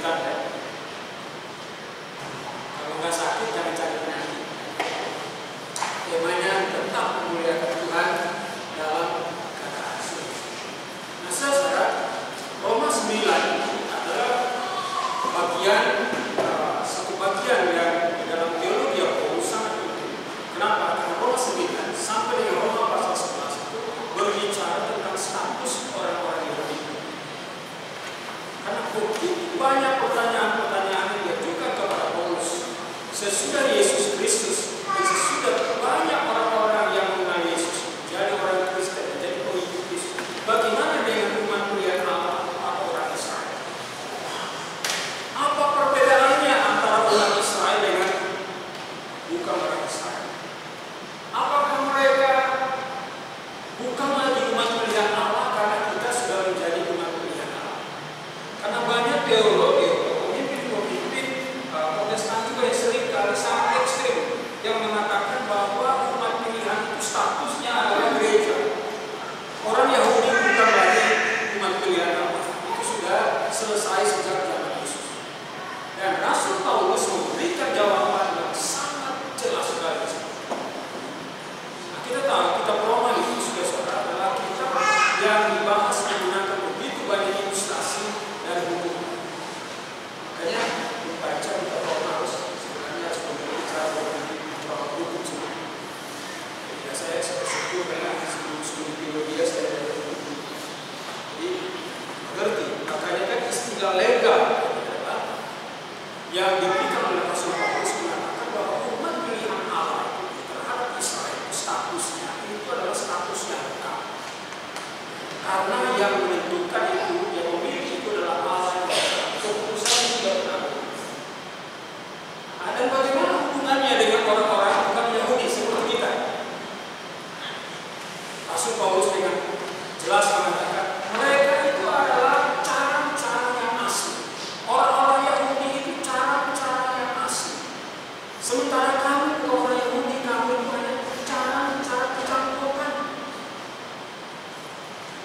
kesakitan ya. Kalau nggak sakit jangan cari penyakit. Temanya tetap memuliakan Tuhan dalam keadaan sulit. Nah, saudara, Roma 9 adalah bagian satu bagian yang di dalam teologi Paulus sangat penting. Kenapa? Karena Roma 9 sampai dengan Roma pasal 11 itu berbicara tentang status orang-orang Yahudi. Karena begitu banyak pertanyaan-pertanyaan yang diajukan kepada Paulus sesudah Yesus Kristus, dan sesudah banyak orang-orang yang mengenal Yesus, jadi orang Kristen, jadi pengikut Yesus. Bagaimana dengan umat pilihan Allah atau orang Israel? Apa perbedaannya antara umat Israel dengan bukan orang Israel? Apakah mereka bukan lagi umat pilihan Allah karena kita sudah menjadi umat pilihan Allah? Karena banyak teologi, pemimpin Protestan juga yang sering kali sangat ekstrim yang mengatakan bahwa umat pilihan itu statusnya adalah gereja. Orang Yahudi bukan lagi umat pilihan Allah. Itu sudah selesai sejak zaman Yesus. Dan Rasul Paulus memberikan jawaban yang sangat jelas sekali. Nah, kita tahu kitab Roma itu sudah saudara adalah kitab yang dibahas menggunakan begitu banyak ilustrasi dan hukum. Makanya membaca kitab Roma harus sebenarnya harus membaca beberapa hukum semua. Jadi saya bersyukur dengan studi teologi saya jadi mengerti. Makanya kan istilah legal yang diberikan oleh Rasul Paulus mengatakan bahwa umat pilihan Allah terhadap Israel statusnya itu adalah status yang tetap. Karena yang menentukan itu, yang memilih itu adalah Allah yang keputusan tidak benar. Dan bagaimana hubungannya dengan orang-orang bukan Yahudi seperti kita? Rasul Paulus dengan jelas mengatakan mereka itu adalah cara-cara yang asli. Orang-orang Yahudi itu cara-cara yang asli. Sementara kamu orang Yahudi, kamu banyak cara-cara kecampuran.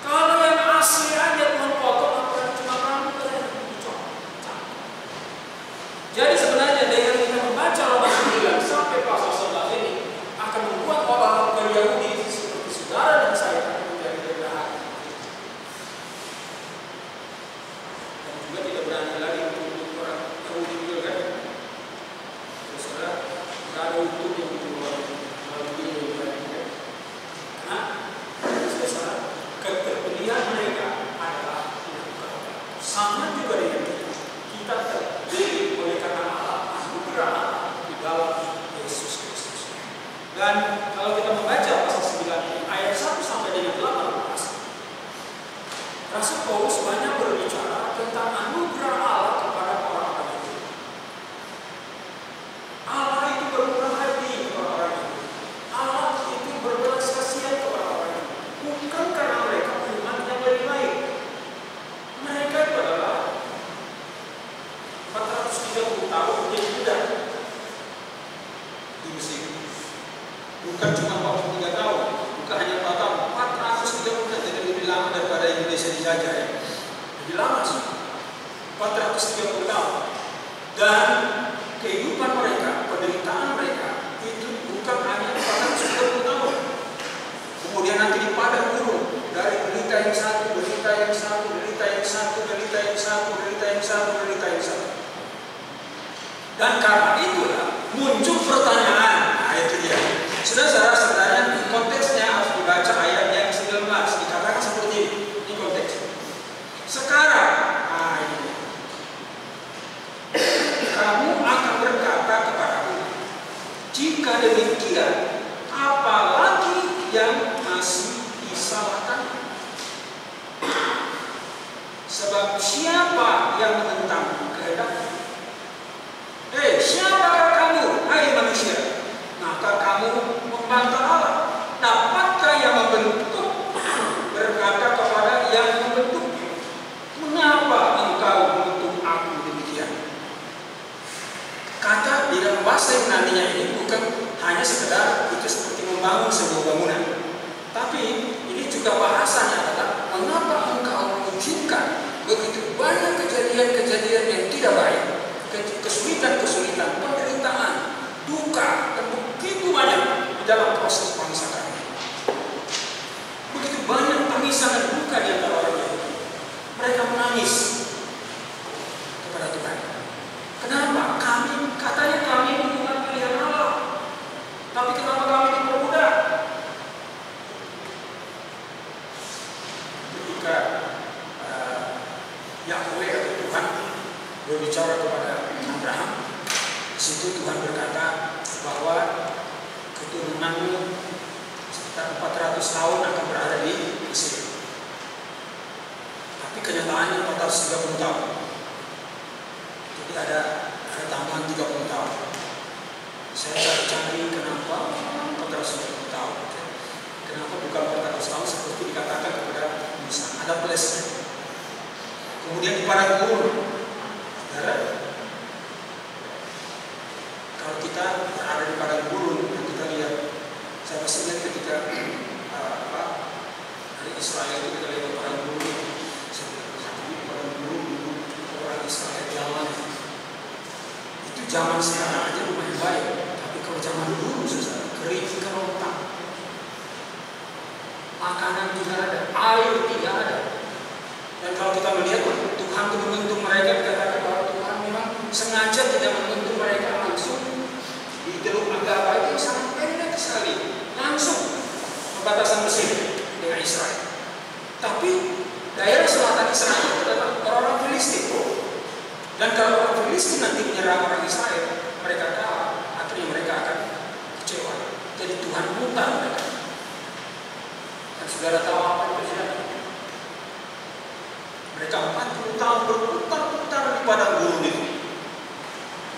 Kalau yang asli aja Tuhan potong, apa cuma kamu yang dicoba. Jadi sebenarnya dengan kita membaca Roma 9 sampai pasal 11 ini akan membuat orang-orang Yahudi seperti saudara dan saya menjadi rendah hati. Dan juga tidak berani lagi untuk orang Yahudi juga kan. Terus saudara, tidak ada hukum yang keluar melalui ini kan. Karena saudara, keterpilihan mereka adalah sama juga dengan kita terpilih oleh karena Allah, anugerah Allah di dalam Yesus Kristus. Dan kalau kita membaca pasal 9 ayat 1 sampai dengan 18, Rasul Paulus banyak berbicara tentang anugerah Allah kepada orang-orang itu. Allah itu bermurah hati kepada orang itu. Allah itu berbelas kasihan kepada orang itu. Bukan karena mereka umat yang lebih baik. Mereka itu adalah 430 tahun menjadi budak di Mesir. Bukan cuma 43 tahun, bukan hanya 4 tahun, 430 tahun, jadi lebih lama daripada Indonesia dijajah ya. Lebih lama sih, 430 tahun. Dan kehidupan mereka, penderitaan mereka itu bukan hanya 430 tahun. Kemudian nanti di padang gurun dari berita yang satu, berita yang satu, berita yang satu, berita yang satu, berita yang satu, berita yang satu. Dan karena itulah muncul pertanyaan. Nah itu dia. Saudara, sebenarnya konteksnya harus dibaca ayat yang 19. Dikatakan seperti ini. Ini konteksnya. Sekarang, nah ini dia. Kamu akan berkata kepadaku, jika demikian, apalagi yang masih disalahkan? Sebab siapa yang menentang kehendakmu? Siapakah kamu, hai manusia? Maka kamu membantah Allah. Dapatkah yang membentuk berkata kepada yang membentuknya, mengapa engkau membentuk aku demikian? Kata di dalam bahasa Yunani ini bukan hanya sekedar itu seperti membangun sebuah bangunan, tapi ini juga bahasanya adalah mengapa engkau mengizinkan begitu banyak kejadian-kejadian yang tidak sangat duka di antara orang Yahudi. Mereka menangis kepada Tuhan. Kenapa? Katanya kami bukan pilihan Allah, tapi kenapa kami diperbudak? Ketika Yahweh atau Tuhan berbicara kepada Abraham, di situ Tuhan berkata bahwa keturunanmu sekitar 400 tahun akan berada di Mesir. Tapi kenyataannya 430 tahun. Jadi ada tambahan 30 tahun. Saya cari kenapa 430 tahun. Kenapa bukan 400 tahun seperti dikatakan kepada Musa? Ada plusnya. Kemudian di padang gurun, saudara, kalau kita berada di padang gurun dan kita lihat, saya pasti lihat ketika dari Israel itu kita lihat padang gurun, di padang gurun orang Israel jalan. Itu zaman sekarang aja lumayan baik, tapi kalau zaman dulu susah, kering kerontang, makanan tidak ada, air tidak ada. Dan kalau kita melihat Tuhan itu membentuk mereka, dikatakan bahwa Tuhan memang sengaja tidak membentuk mereka langsung di Teluk Agaba itu sangat pendek sekali, langsung perbatasan Mesir dengan Israel. Tapi daerah selatan Israel itu adalah orang-orang Filistin. Dan kalau orang Filistin nanti menyerang orang Israel, mereka kalah, akhirnya mereka akan kecewa. Jadi Tuhan putar mereka. Dan saudara tahu apa yang terjadi? Mereka 40 tahun berputar-putar di padang gurun itu.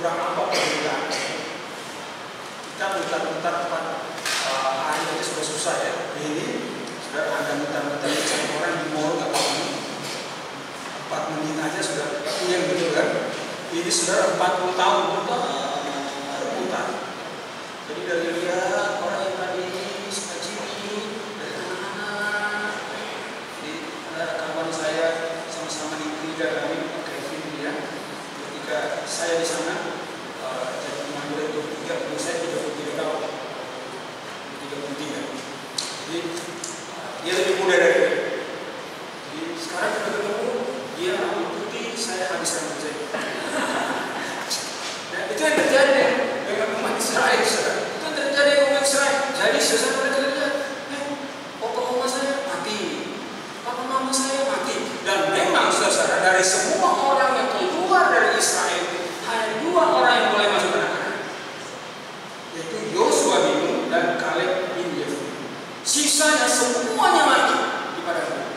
Kurang apa perbedaan? Kita putar-putar tempat hari aja sudah susah ya. Ini sudah ada mutar-mutar sama orang di mall nggak tahu. 4 menit aja sudah punya gitu kan. Ini sudah 40 tahun berputar. Jadi dari lihat orang yang tadi suka cilik, dari anak-anak, jadi ada kawan saya sama-sama di gereja kami, Kevin dia. Ketika saya di sana, jadi pengangguran 23, saya 33 tahun, 33. Jadi dia lebih muda dari saya. Jadi sekarang kita ketemu, dia rambut putih, saya habis rambut saya. Nah, itu yang terjadi dengan umat Israel. Itu yang terjadi dengan umat Israel. Jadi sesuatu mereka lihat, papa mama saya mati, papa mama saya mati. Dan memang saudara, dari semua orang yang keluar dari Israel, hanya 2 orang yang boleh masuk ke Kanaan, yaitu Yosua bin Nun dan Kaleb bin Yefune. Sisanya semuanya mati di padang gurun.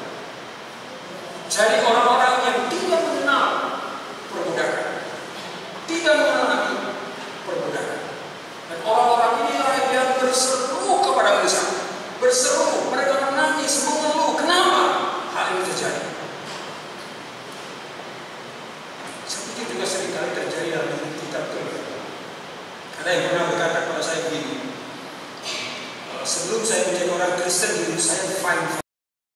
Jadi orang-orang yang tidak mengenal perbudakan, tidak mengalami perbudakan, dan orang-orang inilah yang berseru kepada Musa, berseru, mereka menangis, mengeluh. Kenapa hal ini terjadi? Saya pikir juga seringkali terjadi dalam kitab Tuhan. Ada yang pernah berkata kepada saya begini, sebelum saya menjadi orang Kristen, diri saya fine.